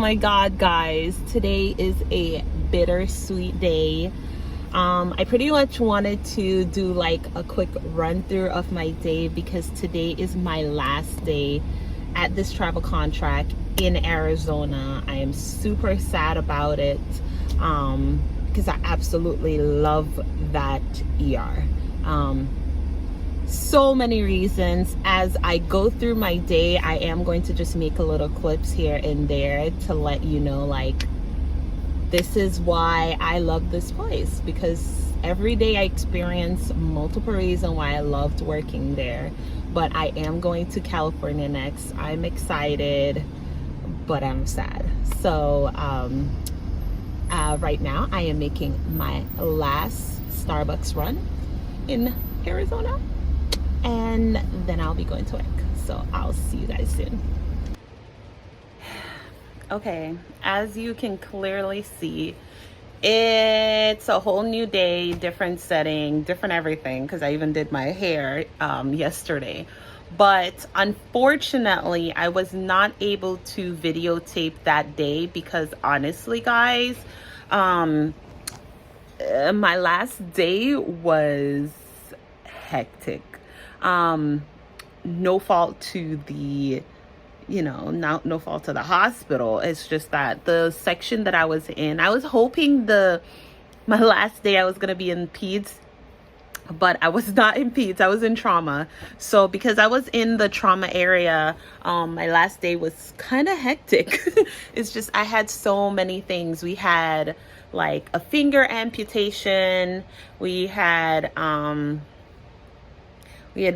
my God, guys, today is a bittersweet day. I pretty much wanted to do like a quick run through of my day because today is my last day at this travel contract in Arizona. I am super sad about it because I absolutely love that ER. So many reasons. As I go through my day, I am going to just make a little clips here and there to let you know, like, this is why I love this place, because every day I experience multiple reasons why I loved working there. But I am going to California next. I'm excited, but I'm sad. So right now I am making my last Starbucks run in Arizona, and then I'll be going to work. So I'll see you guys soon. Okay, as you can clearly see, it's a whole new day, different setting, different everything, because I even did my hair yesterday. But unfortunately, I was not able to videotape that day because honestly, guys, my last day was hectic. No fault to the, no fault to the hospital. It's just that the section that I was in, I was hoping my last day I was gonna be in peds, but I was not in peds. I was in trauma. So because I was in the trauma area, my last day was kind of hectic. It's just I had so many things. We had like a finger amputation. We had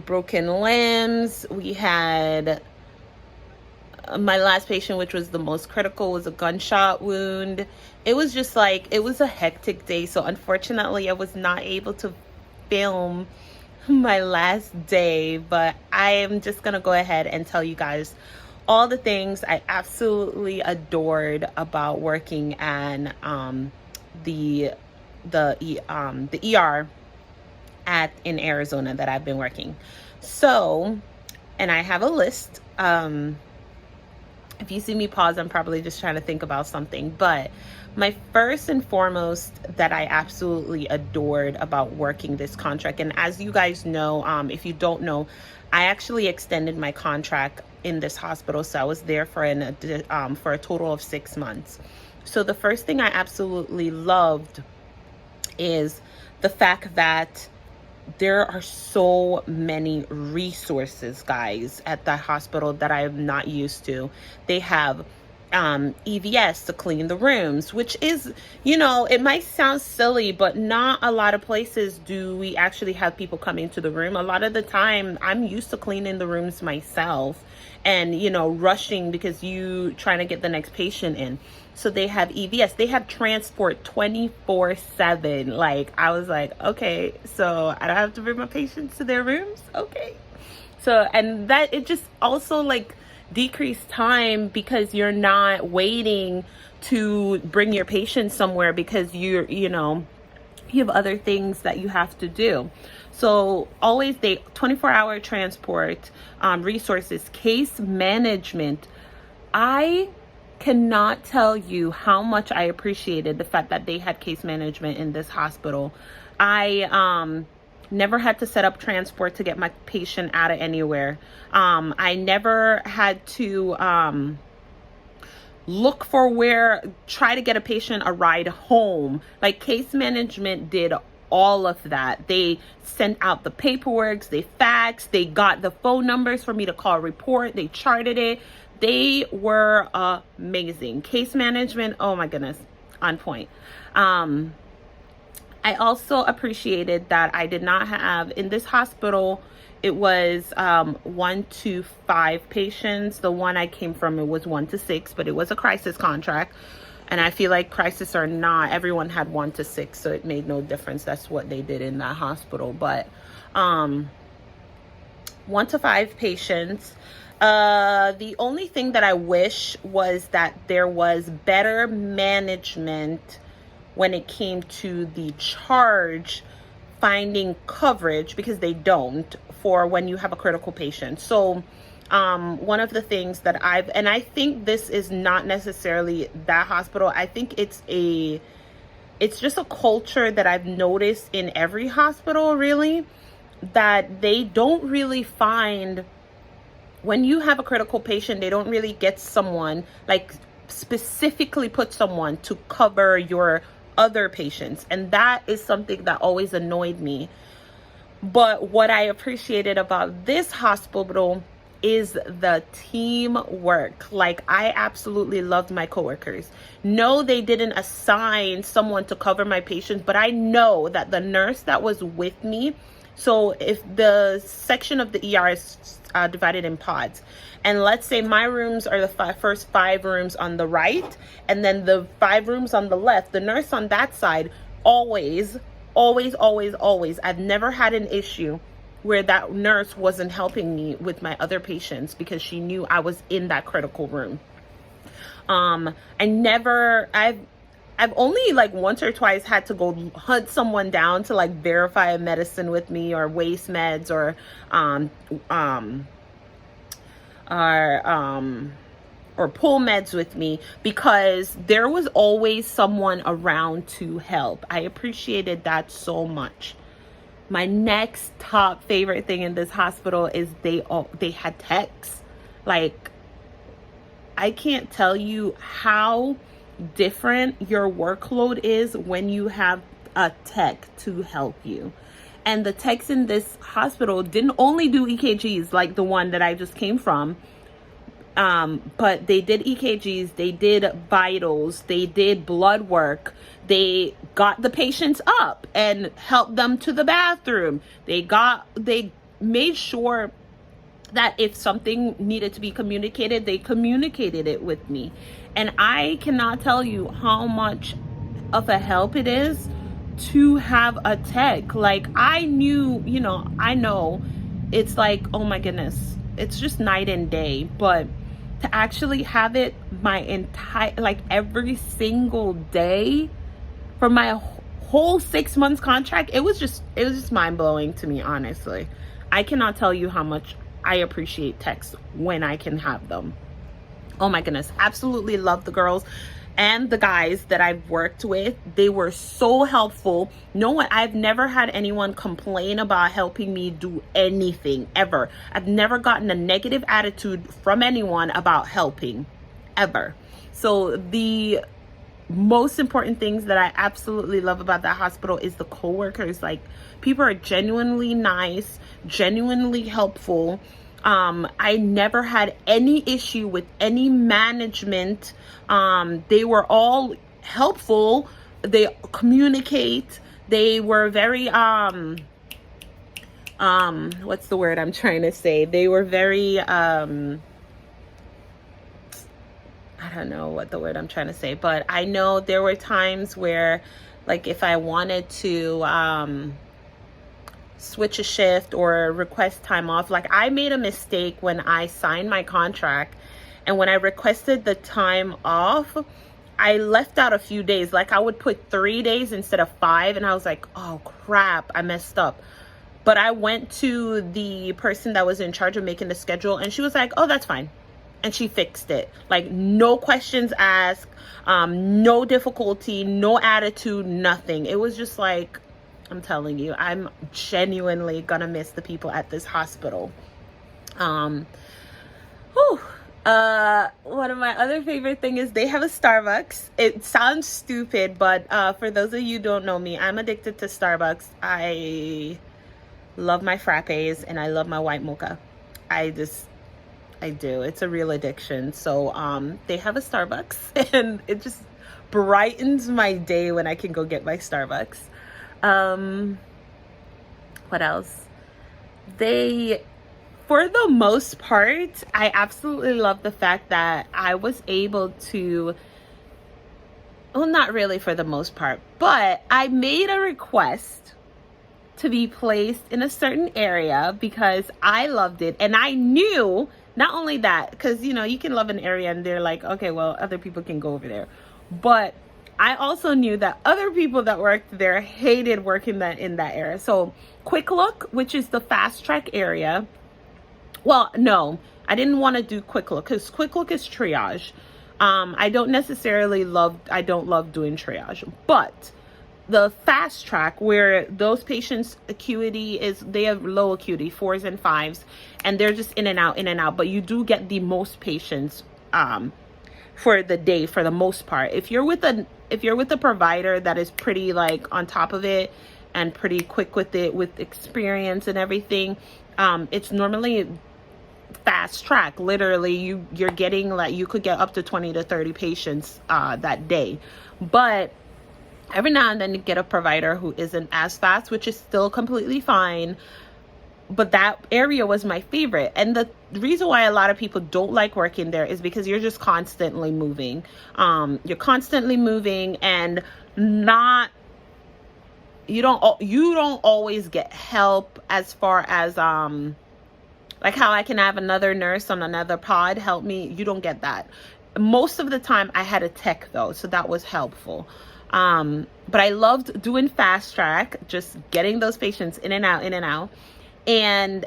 broken limbs. We had my last patient, which was the most critical, was a gunshot wound. It was just like, it was a hectic day. So unfortunately, I was not able to film my last day, but I am just gonna go ahead and tell you guys all the things I absolutely adored about working at the ER in Arizona that I've been working. So, and I have a list. If you see me pause, I'm probably just trying to think about something. But my first and foremost that I absolutely adored about working this contract, and as you guys know, if you don't know, I actually extended my contract in this hospital. So I was there for a total of 6 months. So the first thing I absolutely loved is the fact that there are so many resources, guys, at that hospital that I am not used to. They have EVS to clean the rooms, which is, it might sound silly, but not a lot of places do we actually have people come into the room. A lot of the time, I'm used to cleaning the rooms myself and, rushing because you trying to get the next patient in. So they have EVS, they have transport 24/7. Like, I was like, okay, so I don't have to bring my patients to their rooms. Okay. So, and that, it just also like decreased time because you're not waiting to bring your patient somewhere because you have other things that you have to do. So always 24-hour transport, resources, case management. I cannot tell you how much I appreciated the fact that they had case management in this hospital. I never had to set up transport to get my patient out of anywhere. I never had to try to get a patient a ride home. Like, case management did all of that. They sent out the paperwork, they faxed, they got the phone numbers for me to call, report, they charted it. They were amazing. Case management, oh my goodness, on point. I also appreciated that I did not have, in this hospital, it was 1 to 5 patients. The one I came from, it was 1 to 6, but it was a crisis contract. And I feel like crisis or not, everyone had 1 to 6, so it made no difference. That's what they did in that hospital. But 1 to 5 patients. The only thing that I wish was that there was better management when it came to the charge finding coverage, because they don't, for when you have a critical patient. So one of the things that and I think this is not necessarily that hospital. I think it's just a culture that I've noticed in every hospital, really, that they don't really find, when you have a critical patient, they don't really get someone, like specifically put someone to cover your other patients. And that is something that always annoyed me. But what I appreciated about this hospital is the teamwork. Like, I absolutely loved my coworkers. No, they didn't assign someone to cover my patients, but I know that the nurse that was with me, so if the section of the ER is divided in pods, and let's say my rooms are the first 5 rooms on the right, and then the 5 rooms on the left, the nurse on that side always, I've never had an issue where that nurse wasn't helping me with my other patients because she knew I was in that critical room. I've only like once or twice had to go hunt someone down to like verify a medicine with me, or waste meds, or pull meds with me, because there was always someone around to help. I appreciated that so much. My next top favorite thing in this hospital is they had techs. Like, I can't tell you how different your workload is when you have a tech to help you. And the techs in this hospital didn't only do EKGs like the one that I just came from, but they did EKGs, they did vitals, they did blood work, they got the patients up and helped them to the bathroom. They made sure that if something needed to be communicated, they communicated it with me. And I cannot tell you how much of a help it is to have a tech. Like, I know it's like, oh my goodness, it's just night and day. But to actually have it my entire, like every single day for my whole 6 months contract, it was just mind blowing to me, honestly. I cannot tell you how much I appreciate techs when I can have them. Oh my goodness, absolutely love the girls and the guys that I've worked with. They were so helpful. I've never had anyone complain about helping me do anything, ever. I've never gotten a negative attitude from anyone about helping, ever. So the most important things that I absolutely love about that hospital is the coworkers. Like, people are genuinely nice, genuinely helpful. I never had any issue with any management. They were all helpful. They communicate. They were very, what's the word I'm trying to say? They were very, I don't know what the word I'm trying to say, but I know there were times where, like, if I wanted to, switch a shift or request time off. Like, I made a mistake when I signed my contract, and when I requested the time off, I left out a few days. Like, I would put 3 days instead of 5, and I was like, oh crap, I messed up. But I went to the person that was in charge of making the schedule, and she was like, oh, that's fine. And she fixed it. Like, no questions asked, no difficulty, no attitude, nothing. It was just like, I'm telling you, I'm genuinely gonna miss the people at this hospital. One of my other favorite thing is they have a Starbucks. It sounds stupid, but for those of you who don't know me, I'm addicted to Starbucks. I love my frappes and I love my white mocha. I do. It's a real addiction. So they have a Starbucks, and it just brightens my day when I can go get my Starbucks. What else? For the most part, I absolutely love the fact that I was able to, well, not really for the most part, but I made a request to be placed in a certain area because I loved it. And I knew, not only that, because, you can love an area and they're like, okay, well, other people can go over there. But I also knew that other people that worked there hated working in that area. So Quick Look, which is the fast track area. Well, no, I didn't want to do quick look because quick look is triage. I don't love doing triage, but the fast track, where those patients acuity they have low acuity, 4s and 5s, and they're just in and out, but you do get the most patients for the day for the most part. If you're with a provider that is pretty like on top of it and pretty quick with it, with experience and everything, it's normally fast track. Literally you're getting, like, you could get up to 20 to 30 patients that day. But every now and then you get a provider who isn't as fast, which is still completely fine. But that area was my favorite. And the reason why a lot of people don't like working there is because you're just constantly moving. You're constantly moving, and you don't always get help as far as like how I can have another nurse on another pod help me. You don't get that. Most of the time I had a tech though, so that was helpful. But I loved doing fast track, just getting those patients in and out. And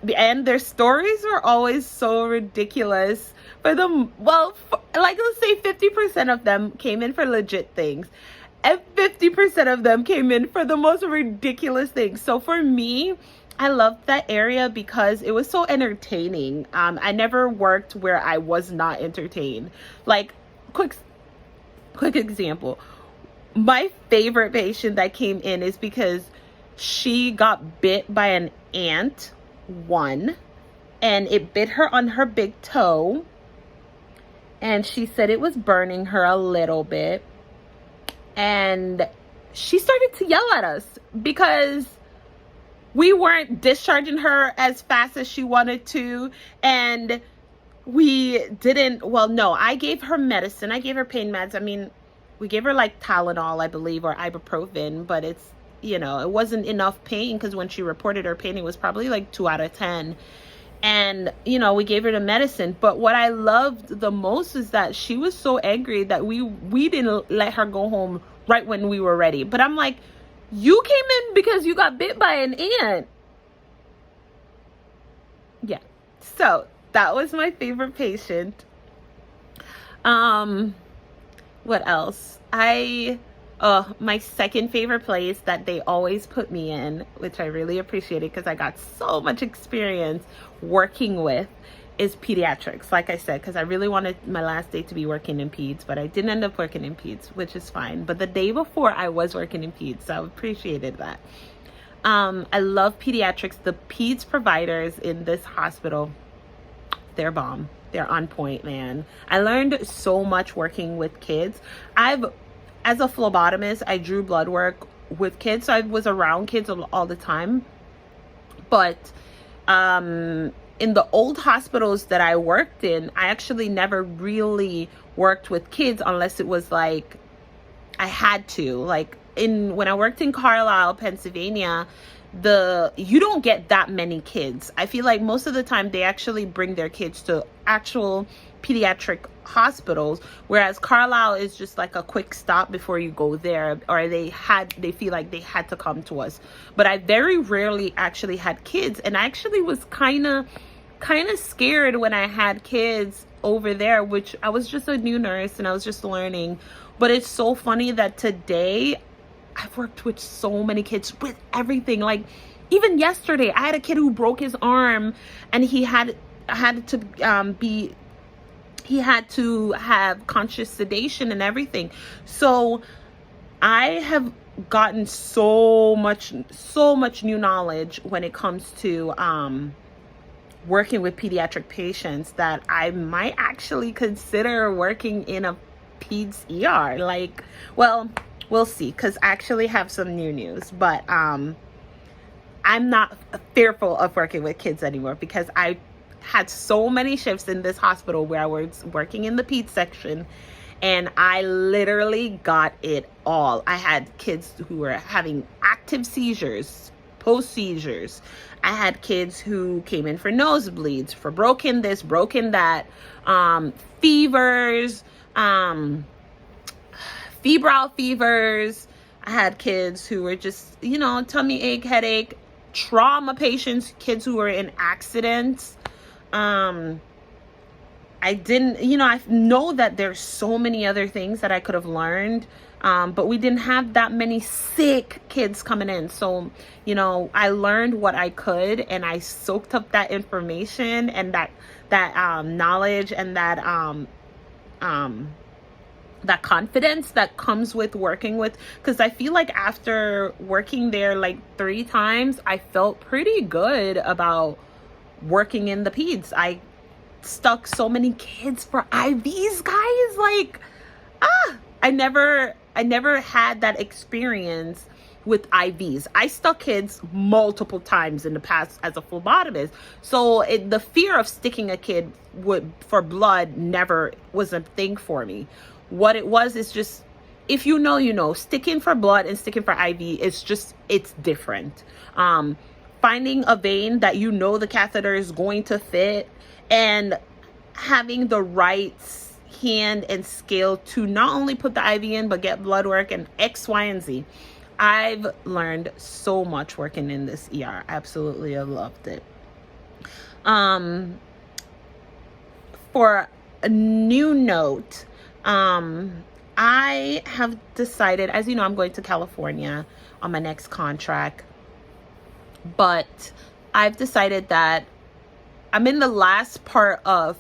their stories were always so ridiculous. For them, well, like, let's say 50% of them came in for legit things, and 50% of them came in for the most ridiculous things. So for me, I loved that area because it was so entertaining. I never worked where I was not entertained. Like, quick example. My favorite patient that came in is because she got bit by an ant, and it bit her on her big toe. And she said it was burning her a little bit. And she started to yell at us because we weren't discharging her as fast as she wanted to. And we didn't, well, no, I gave her medicine. I gave her pain meds. I mean, we gave her like Tylenol, I believe, or ibuprofen, but it's, it wasn't enough pain, because when she reported her pain, it was probably like 2 out of 10. And, we gave her the medicine. But what I loved the most is that she was so angry that we didn't let her go home right when we were ready. But I'm like, you came in because you got bit by an ant. Yeah. So that was my favorite patient. What else? My second favorite place that they always put me in, which I really appreciated because I got so much experience working with, is pediatrics. Like I said, because I really wanted my last day to be working in peds, but I didn't end up working in peds, which is fine. But the day before, I was working in peds, so I appreciated that. I love pediatrics. The peds providers in this hospital, they're bomb. They're on point, man. I learned so much working with kids. As a phlebotomist, I drew blood work with kids, so I was around kids all the time. But in the old hospitals that I worked in, I actually never really worked with kids unless it was like I had to. Like when I worked in Carlisle, Pennsylvania, you don't get that many kids. I feel like most of the time they actually bring their kids to actual pediatric hospitals, whereas Carlisle is just like a quick stop before you go there, or they feel like they had to come to us. But I very rarely actually had kids, and I actually was kind of scared when I had kids over there, which I was just a new nurse and I was just learning. But it's so funny that today I've worked with so many kids with everything. Like even yesterday, I had a kid who broke his arm, and he had to have conscious sedation and everything. So I have gotten so much new knowledge when it comes to working with pediatric patients that I might actually consider working in a peds ER. Like, well, we'll see, because I actually have some new news. But I'm not fearful of working with kids anymore, because I had so many shifts in this hospital where I was working in the peds section, and I literally got it all. I had kids who were having active seizures, post seizures. I had kids who came in for nosebleeds, for broken this, broken that, fevers, febrile fevers. I had kids who were just, tummy ache, headache, trauma patients, kids who were in accidents. I didn't, I know that there's so many other things that I could have learned, but we didn't have that many sick kids coming in. So, I learned what I could, and I soaked up that information and that knowledge and that confidence that comes with working with, because I feel like after working there like 3 times, I felt pretty good about working in the peds. I stuck so many kids for IVs, guys. Like, I never had that experience with IVs. I stuck kids multiple times in the past as a phlebotomist. So the fear of sticking a kid for blood never was a thing for me. What it was is just, if you know, sticking for blood and sticking for IV, it's different. Finding a vein that the catheter is going to fit, and having the right hand and scale to not only put the IV in, but get blood work and X, Y, and Z. I've learned so much working in this ER. Absolutely, I loved it. For a new note, I have decided, as you know, I'm going to California on my next contract, but I've decided that I'm in the last part of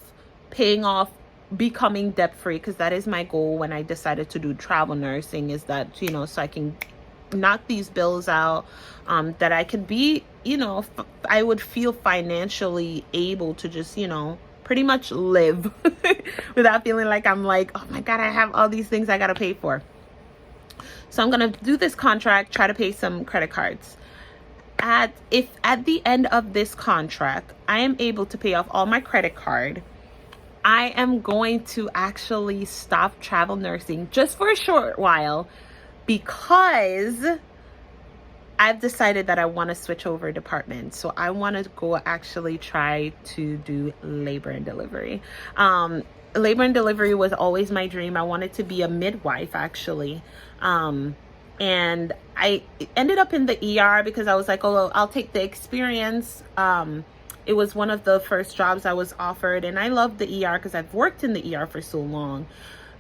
paying off, becoming debt-free, because that is my goal when I decided to do travel nursing, is that, so I can knock these bills out, that I could be, I would feel financially able to just, pretty much live without feeling like I'm like, oh my God, I have all these things I got to pay for. So I'm going to do this contract, try to pay some credit cards. If at the end of this contract, I am able to pay off all my credit card, I am going to actually stop travel nursing just for a short while, because I've decided that I want to switch over departments. So I want to go actually try to do labor and delivery. Labor and delivery was always my dream. I wanted to be a midwife, actually. And I ended up in the ER because I was like, oh, I'll take the experience. It was one of the first jobs I was offered, and I love the ER because I've worked in the ER for so long.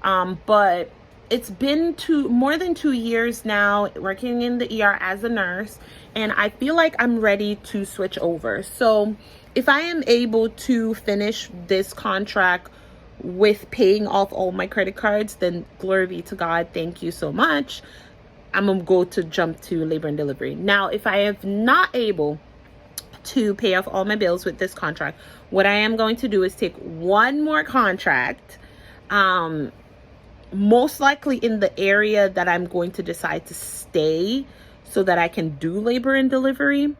But it's been more than 2 years now working in the ER as a nurse, and I feel like I'm ready to switch over. So if I am able to finish this contract with paying off all my credit cards, then glory be to God. Thank you so much. I'm gonna go to jump to labor and delivery. Now, if I am not able to pay off all my bills with this contract, what I am going to do is take one more contract, most likely in the area that I'm going to decide to stay, so that I can do labor and delivery.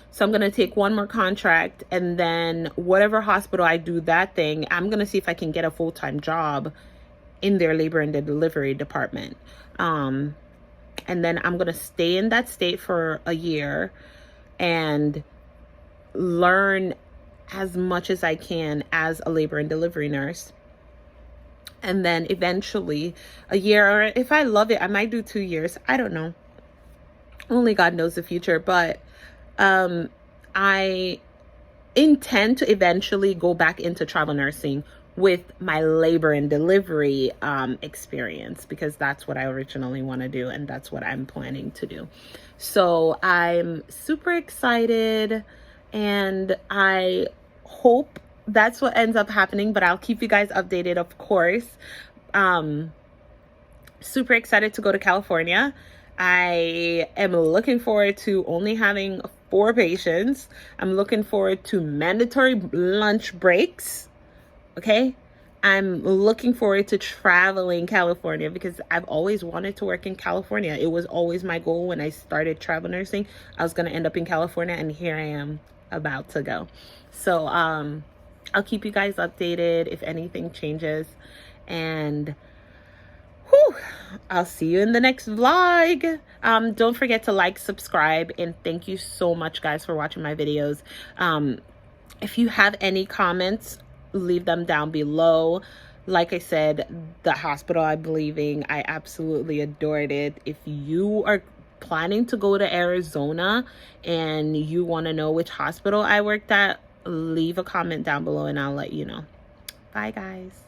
So I'm going to take one more contract, and then whatever hospital I do that thing, I'm going to see if I can get a full-time job in their labor and delivery department. And then I'm going to stay in that state for a year and learn as much as I can as a labor and delivery nurse. And then eventually a year, or if I love it, I might do 2 years. I don't know. Only God knows the future. But I intend to eventually go back into travel nursing with my labor and delivery experience, because that's what I originally want to do, and that's what I'm planning to do. So I'm super excited, and I hope that's what ends up happening, but I'll keep you guys updated, of course. Super excited to go to California. I am looking forward to only having 4 patients. I'm looking forward to mandatory lunch breaks. Okay, I'm looking forward to traveling California, because I've always wanted to work in California. It was always my goal when I started travel nursing. I was going to end up in California, and here I am about to go. So I'll keep you guys updated if anything changes, and I'll see you in the next vlog. Don't forget to like, subscribe, and thank you so much, guys, for watching my videos. If you have any comments, leave them down below. Like I said, the hospital I'm leaving, I absolutely adored it. If you are planning to go to Arizona and you want to know which hospital I worked at, leave a comment down below and I'll let you know. Bye, guys.